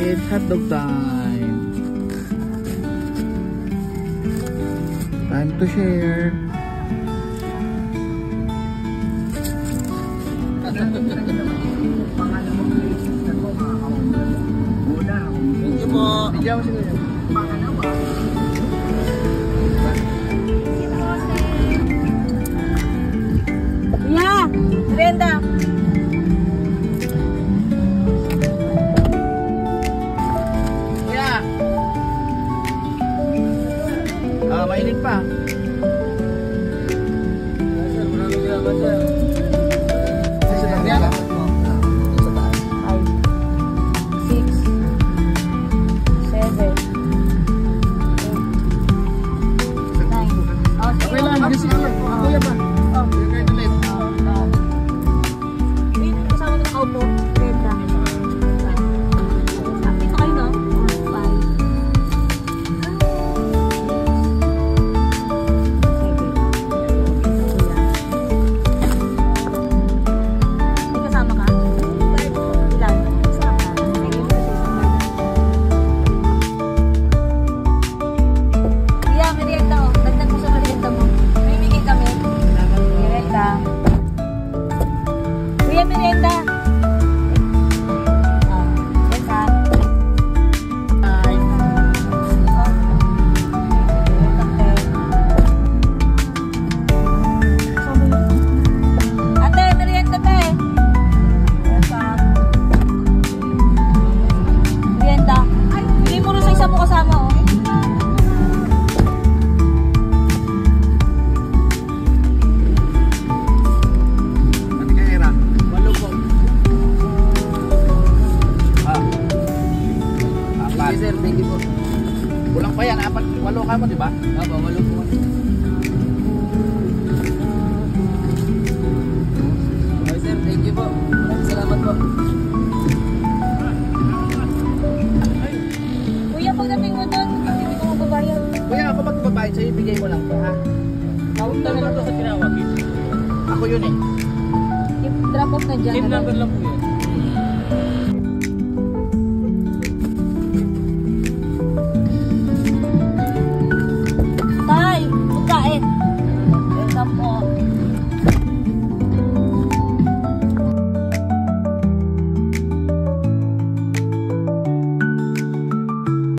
It's hotdog time. Time to share. Yeah, Brenda. Yeah. Mainit pa. Sir, thank you po. Kulang pa yan, 8, 8 ka mo, di ba? Opo, 8 po. Okay sir, thank you po. Maraming salamat po. Kuya, pagdating mo doon, hindi ko magbabayad. Kuya, ako magbabayad sa'yo, ibigay mo lang po, ha? Tawag na lang sa tinawag. Ako yun eh. Drop off na dyan. Same number lang po yan.